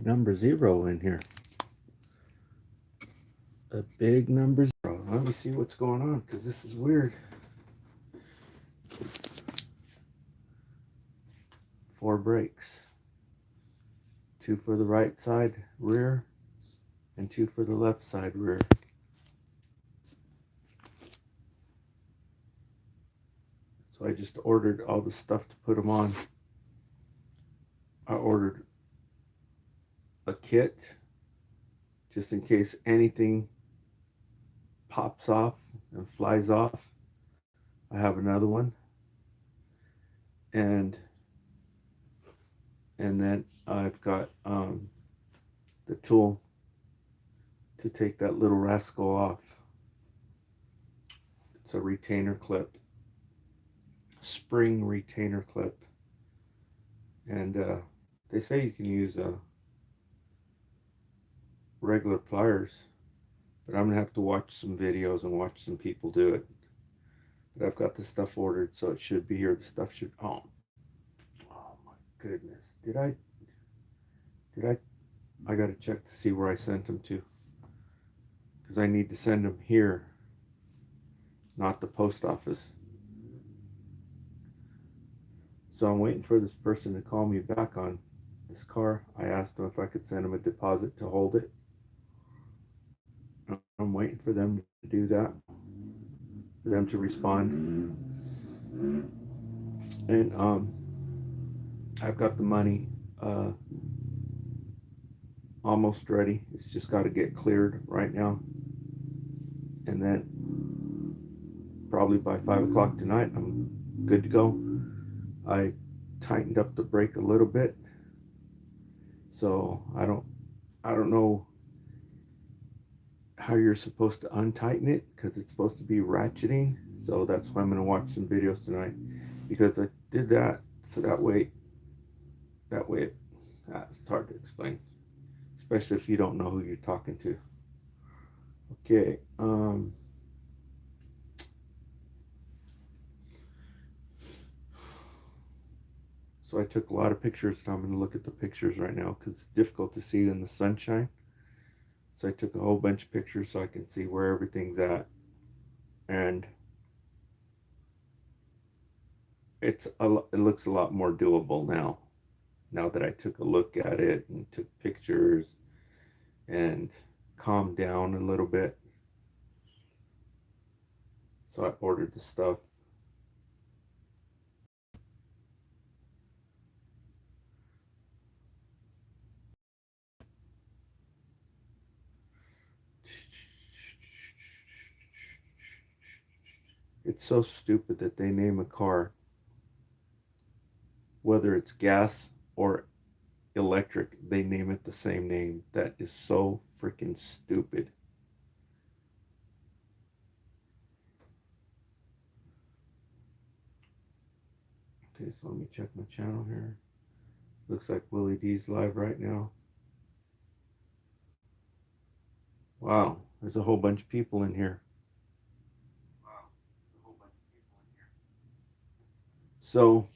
number 0 in here. A big number 0. Let me see what's going on, because this is weird. 4 brakes. 2 for the right side rear and 2 for the left side rear. So I just ordered all the stuff to put them on. I ordered a kit just in case anything pops off and flies off. I have another one. And then I've got the tool to take that little rascal off. It's a retainer clip, spring retainer clip, and they say you can use regular pliers, but I'm gonna have to watch some videos and watch some people do it. But I've got the stuff ordered, so it should be here. The stuff should, oh my goodness, I gotta check to see where I sent them to, because I need to send them here, not the post office. So I'm waiting for this person to call me back on this car. I asked them if I could send them a deposit to hold it. I'm waiting for them to do that, for them to respond. And I've got the money almost ready. It's just got to get cleared right now. And then probably by 5 o'clock tonight, I'm good to go. I tightened up the brake a little bit, so I don't know how you're supposed to untighten it, because it's supposed to be ratcheting. So that's why I'm going to watch some videos tonight, because I did that so that way it's hard to explain, especially if you don't know who you're talking to. Okay, so I took a lot of pictures, and I'm going to look at the pictures right now because it's difficult to see in the sunshine. So I took a whole bunch of pictures so I can see where everything's at. And it looks a lot more doable now that I took a look at it and took pictures and calmed down a little bit. So I ordered the stuff. It's so stupid that they name a car, whether it's gas or electric, they name it the same name. That is so freaking stupid. Okay, so let me check my channel here. Looks like Willie D's live right now. Wow, there's a whole bunch of people in here. So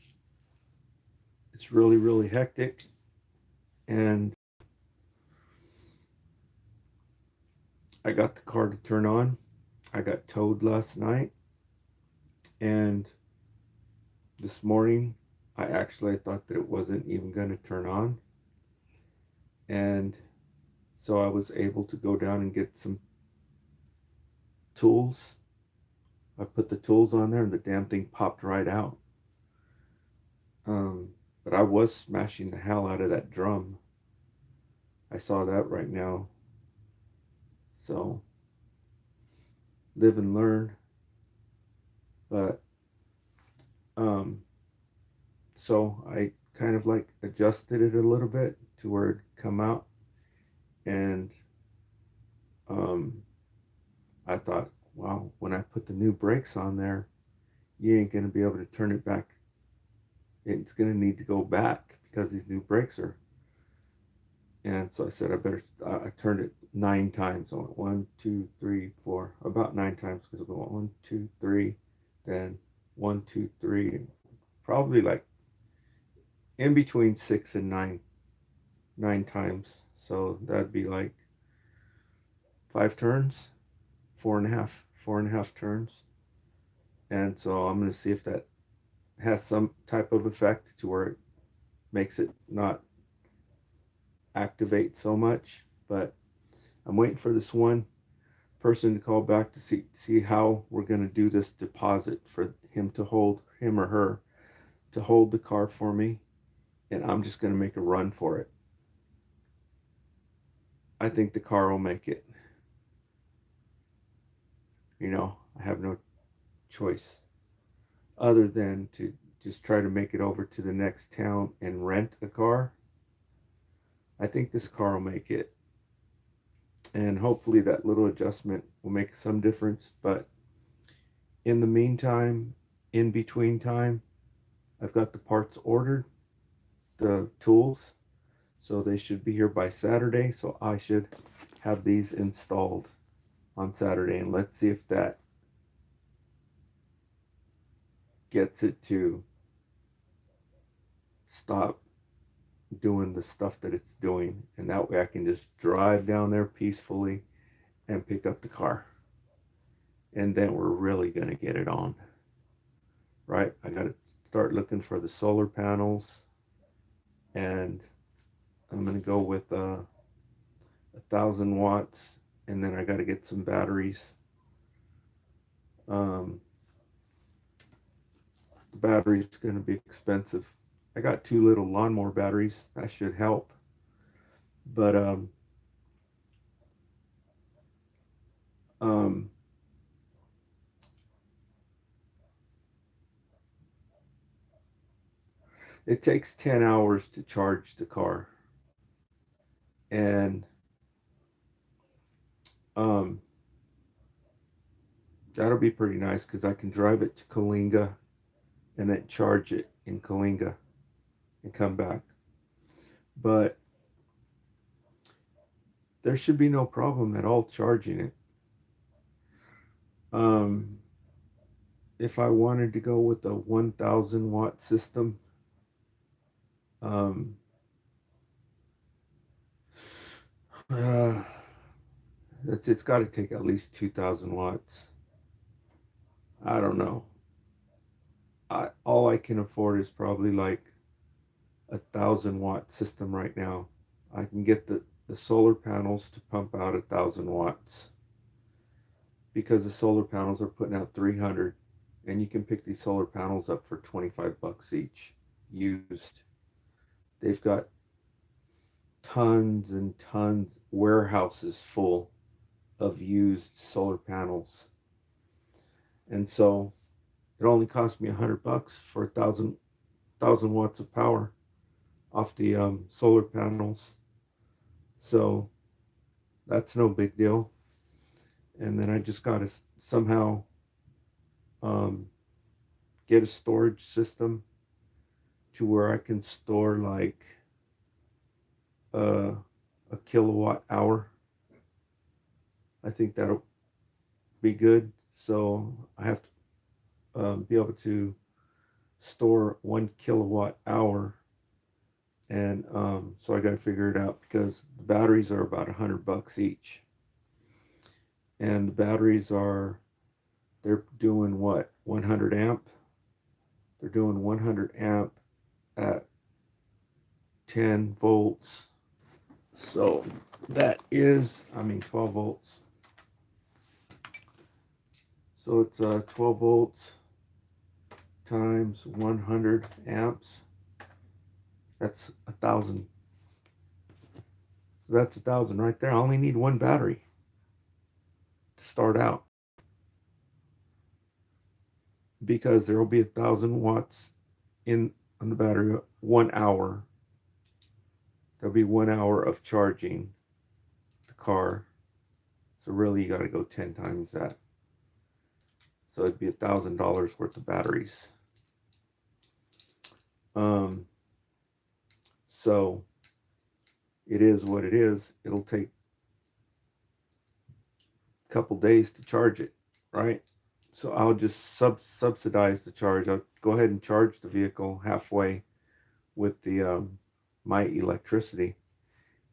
it's really, really hectic. And I got the car to turn on. I got towed last night. And this morning, I thought that it wasn't even going to turn on. And so I was able to go down and get some tools. I put the tools on there and the damn thing popped right out. But I was smashing the hell out of that drum. I saw that right now. So live and learn. But so I kind of like adjusted it a little bit to where it come out. And I thought, wow, when I put the new brakes on there, you ain't going to be able to turn it back. It's going to need to go back because these new brakes are. And so I said, I turned it 9 times. I went 1, 2, 3, 4, about 9 times, because I go 1, 2, 3, then 1, 2, 3, probably like in between 6 and 9. 9 times. So that'd be like 5 turns, four and a half turns. And so I'm going to see if that has some type of effect to where it makes it not activate so much. But I'm waiting for this one person to call back to see how we're going to do this deposit for him or her to hold the car for me, and I'm just going to make a run for it. I think the car will make it. I have no choice other than to just try to make it over to the next town and rent a car. I think this car will make it, and hopefully that little adjustment will make some difference. But in the meantime, in between time, I've got the parts ordered, the tools, so they should be here by Saturday. So I should have these installed on Saturday, and let's see if that gets it to stop doing the stuff that it's doing, and that way I can just drive down there peacefully and pick up the car, and then we're really going to get it on. Right, I got to start looking for the solar panels, and I'm going to go with 1,000 watts, and then I got to get some batteries. The battery's going to be expensive. I got 2 little lawnmower batteries. That should help. But it takes 10 hours to charge the car. And that'll be pretty nice because I can drive it to Coalinga and then charge it in Coalinga and come back. But there should be no problem at all charging it. If I wanted to go with a 1,000 watt system, it's got to take at least 2,000 watts. I don't know. All I can afford is probably like 1,000 watt system right now. I can get the solar panels to pump out 1,000 watts because the solar panels are putting out 300, and you can pick these solar panels up for $25 each used. They've got tons and tons, warehouses full of used solar panels, and so it only cost me $100 for 1,000 watts of power off the solar panels. So that's no big deal. And then I just got to somehow get a storage system to where I can store like a kilowatt hour. I think that'll be good. So I have to be able to store 1 kilowatt hour, and so I got to figure it out because the batteries are about $100 each, and the batteries they're doing what, 100 amp. They're doing 100 amp at 10 volts. So that is, 12 volts. So it's 12 volts times 100 amps. That's 1,000. So that's 1,000 right there. I only need 1 battery to start out, because there will be 1,000 watts on the battery. 1 hour. There'll be 1 hour of charging the car. So really, you got to go 10 times that. So it'd be $1,000 worth of batteries. So it is what it is. It'll take a couple days to charge it, right? So I'll just subsidize the charge. I'll go ahead and charge the vehicle halfway with the my electricity,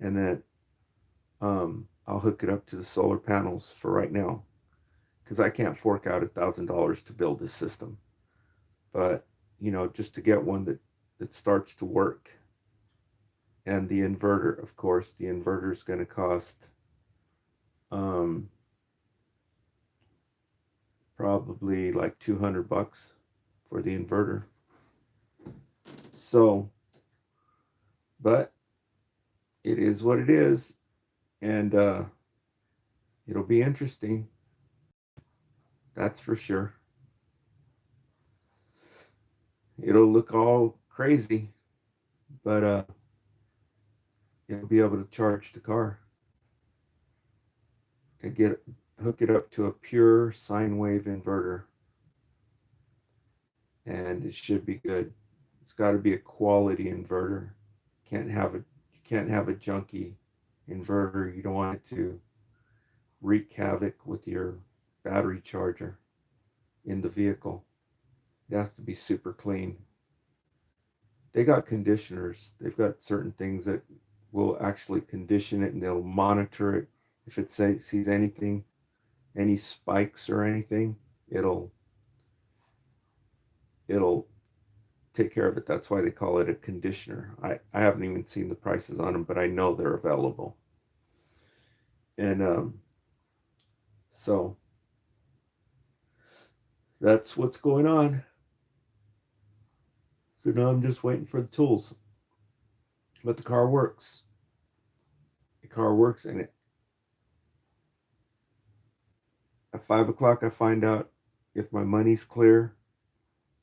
and then I'll hook it up to the solar panels for right now, because I can't fork out $1,000 to build this system. But just to get one that starts to work, and the inverter, of course, the inverter is going to cost um, probably like $200 for the inverter. So, but it is what it is, and it'll be interesting. That's for sure. It'll look all crazy, but you'll be able to charge the car and hook it up to a pure sine wave inverter, and it should be good. It's got to be a quality inverter. You can't have a junky inverter. You don't want it to wreak havoc with your battery charger in the vehicle. It has to be super clean. They got conditioners. They've got certain things that will actually condition it, and they'll monitor it. If it sees anything, any spikes or anything, it'll take care of it. That's why they call it a conditioner. I haven't even seen the prices on them, but I know they're available. And so that's what's going on. So now I'm just waiting for the tools. But the car works. The car works, and at 5 o'clock I find out if my money's clear,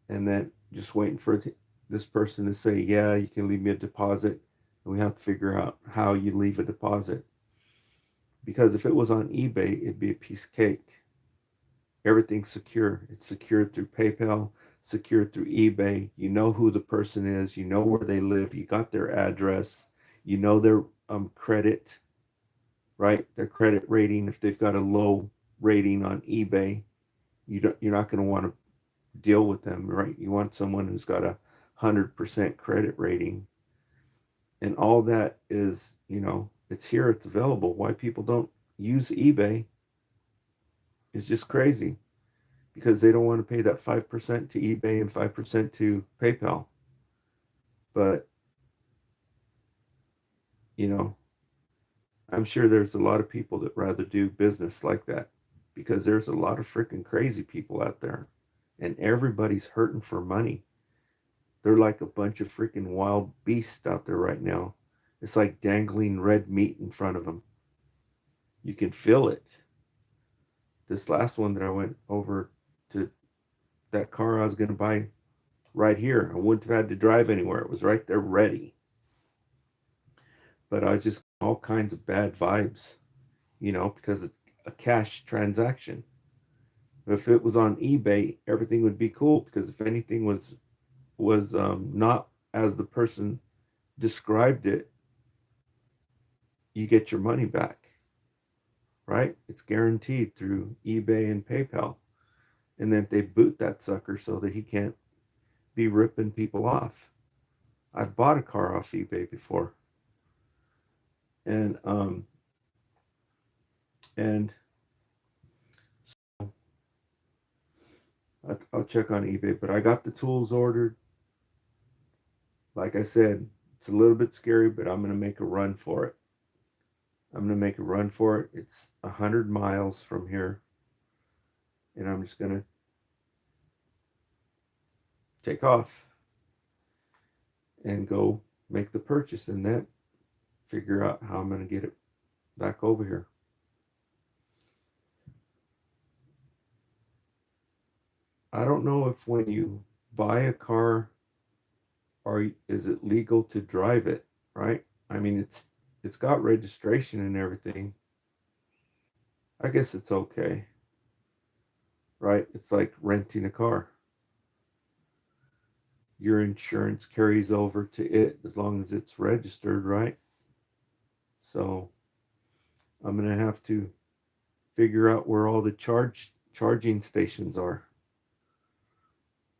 and then just waiting for this person to say, yeah, you can leave me a deposit, and we have to figure out how you leave a deposit. Because if it was on eBay, it'd be a piece of cake. Everything's secure. It's secured through PayPal, secured through eBay. You know who the person is. You know where they live. You got their address. You know their credit, right? Their credit rating. If they've got a low rating on eBay, you're not going to want to deal with them, right? You want someone who's got 100% credit rating, and all that is, it's here, it's available. Why people don't use eBay is just crazy, because they don't want to pay that 5% to eBay and 5% to PayPal. But I'm sure there's a lot of people that rather do business like that, because there's a lot of freaking crazy people out there, and everybody's hurting for money. They're like a bunch of freaking wild beasts out there right now. It's like dangling red meat in front of them. You can feel it. This last one that I went over to, that car I was going to buy right here, I wouldn't have had to drive anywhere. It was right there ready. But I just all kinds of bad vibes, because it's a cash transaction. If it was on eBay, everything would be cool, because if anything was not as the person described it, you get your money back, right? It's guaranteed through eBay and PayPal. And then they boot that sucker so that he can't be ripping people off. I've bought a car off eBay before. And so I'll check on eBay, but I got the tools ordered. Like I said, it's a little bit scary, but I'm going to make a run for it. It's 100 miles from here, and I'm just going to take off and go make the purchase, and then figure out how I'm going to get it back over here. I don't know if when you buy a car, is it legal to drive it, right? I mean, it's got registration and everything. I guess it's okay, right? It's like renting a car. Your insurance carries over to it as long as it's registered, right? So I'm going to have to figure out where all the charging stations are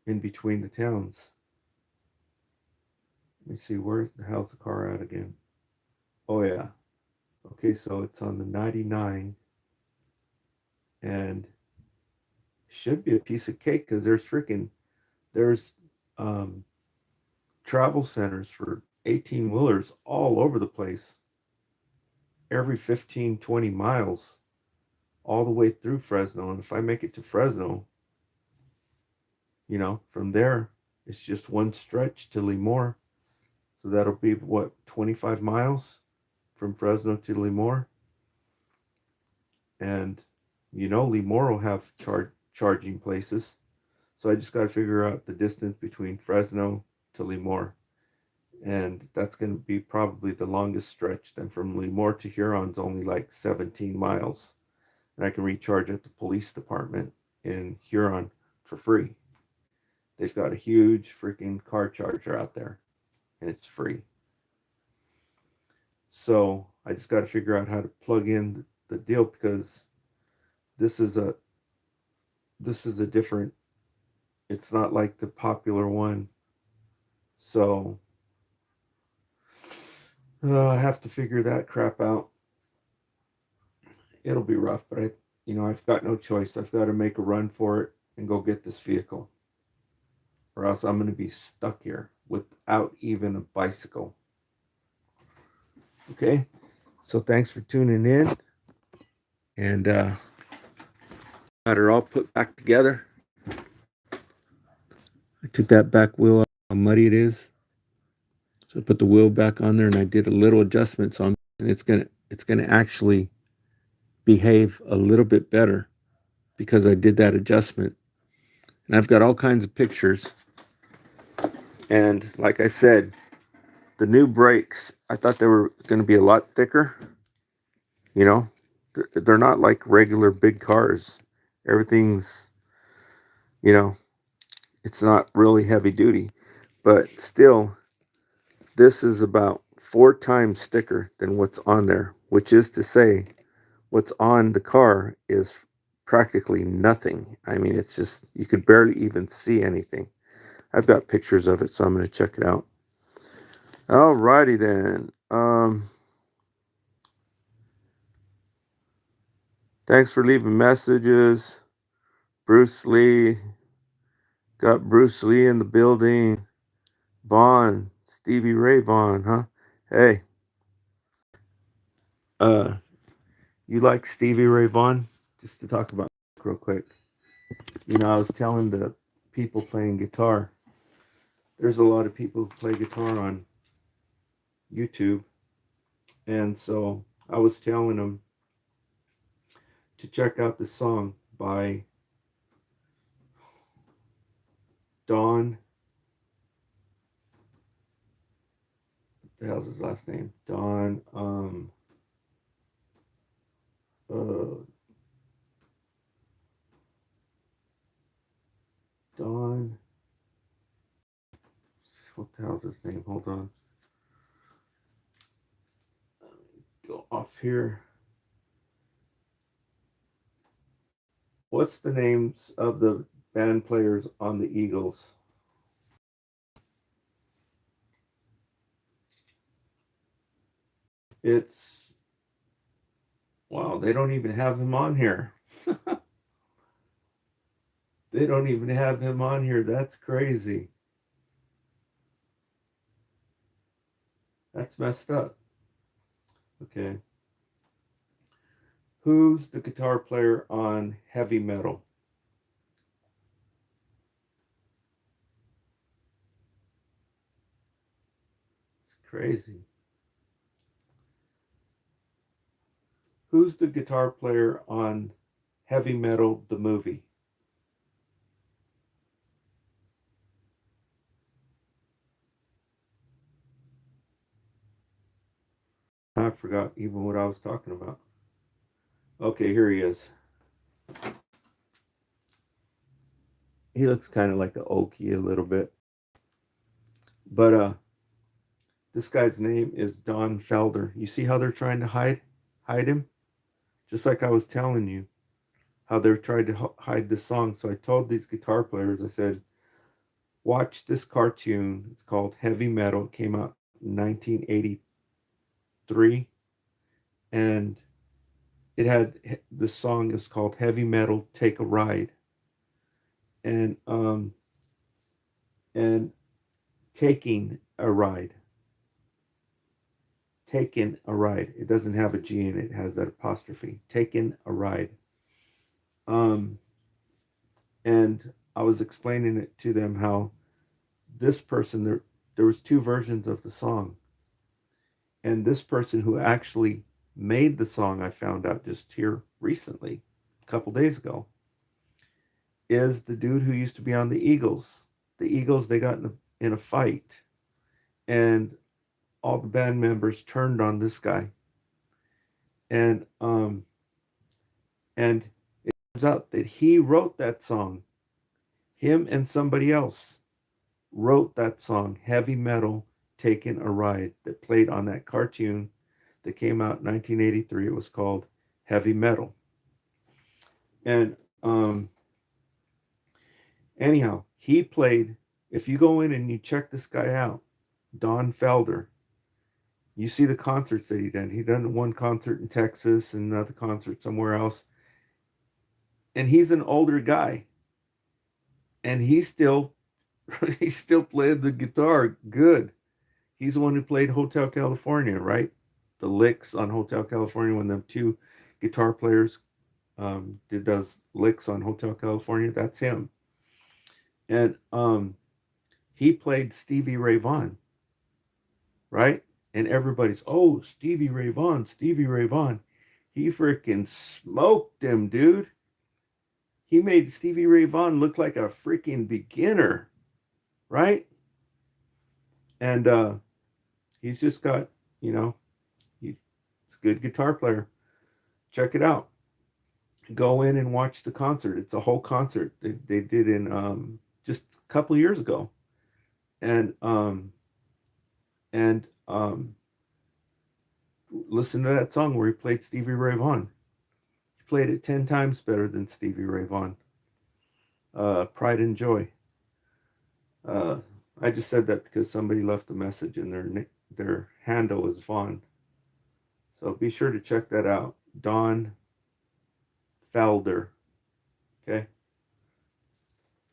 in between the towns. Let me see, where the hell's the car at again? Oh yeah. Okay, so it's on the 99 and should be a piece of cake because there's um travel centers for 18 wheelers all over the place, every 15, 20 miles, all the way through Fresno. And if I make it to Fresno, from there, it's just one stretch to Lemoore. So that'll be what, 25 miles from Fresno to Lemoore. And Lemoore will have charging places. So I just got to figure out the distance between Fresno to Lemoore. And that's going to be probably the longest stretch. Then from Lemoore to Huron's only like 17 miles. And I can recharge at the police department in Huron for free. They've got a huge freaking car charger out there, and it's free. So I just got to figure out how to plug in the deal because this is a different. It's not like the popular one. So I have to figure that crap out. It'll be rough, but I've got no choice. I've got to make a run for it and go get this vehicle, or else I'm going to be stuck here without even a bicycle. Okay, so thanks for tuning in, and got her all put back together. I took that back wheel off, how muddy it is. So I put the wheel back on there and I did a little adjustments on, and it's gonna actually behave a little bit better because I did that adjustment. And I've got all kinds of pictures. And like I said, the new brakes, I thought they were going to be a lot thicker. You know, they're not like regular big cars. Everything's, you know, it's not really heavy duty, but still, this is about 4 times thicker than what's on there, which is to say, what's on the car is practically nothing. I mean, it's just, you could barely even see anything. I've got pictures of it, so I'm going to check it out. Alrighty then. Thanks for leaving messages. Bruce Lee. Got Bruce Lee in the building. Vaughn. Stevie Ray Vaughan, huh? Hey. You like Stevie Ray Vaughan? Just to talk about real quick. I was telling the people playing guitar. There's a lot of people who play guitar on YouTube. And so I was telling them to check out this song by Don. What the hell's his last name? Don. Don. What the hell's his name? Hold on. Go off here. What's the names of the band players on the Eagles? It's, wow, they don't even have him on here. They don't even have him on here. That's crazy. That's messed up. Okay. Who's the guitar player on Heavy Metal? It's crazy. Who's the guitar player on Heavy Metal, the movie? I forgot even what I was talking about. Okay, here he is. He looks kind of like an Okie a little bit. But this guy's name is Don Felder. You see how they're trying to hide him? Just like I was telling you how they're trying to hide this song. So I told these guitar players, I said, watch this cartoon. It's called Heavy Metal. It came out in 1982. 3, and it had the song is called Heavy Metal Take a Ride. And and taking a ride. Taking a ride. It doesn't have a G in it, it has that apostrophe. Taking a ride. Um and I was explaining it to them how this person there was 2 versions of the song. And this person who actually made the song, I found out just here recently, a couple days ago, is the dude who used to be on the Eagles. The Eagles, they got in a fight, and all the band members turned on this guy. And and it turns out that he wrote that song. Him and somebody else wrote that song, Heavy Metal Taking a Ride, that played on that cartoon that came out in 1983. It was called Heavy Metal. And anyhow, he played, if you go in and you check this guy out, Don Felder, you see the concerts that he did. He done one concert in Texas and another concert somewhere else. And he's an older guy. And he still played the guitar good. He's the one who played Hotel California, right? The licks on Hotel California when them 2 guitar players did those licks on Hotel California. That's him. And he played Stevie Ray Vaughan, right? And everybody's, oh, Stevie Ray Vaughan, Stevie Ray Vaughan. He freaking smoked him, dude. He made Stevie Ray Vaughan look like a freaking beginner, right? And he's just got, he's a good guitar player. Check it out. Go in and watch the concert. It's a whole concert they did in just a couple years ago. And listen to that song where he played Stevie Ray Vaughan. He played it 10 times better than Stevie Ray Vaughan. Pride and Joy. I just said that because somebody left a message and their handle is Vaughn. So be sure to check that out. Don Felder. Okay.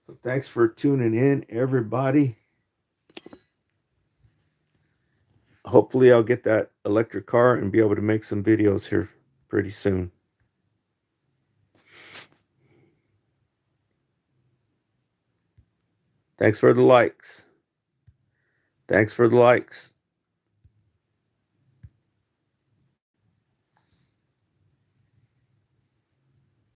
So thanks for tuning in, everybody. Hopefully I'll get that electric car and be able to make some videos here pretty soon. Thanks for the likes. Thanks for the likes.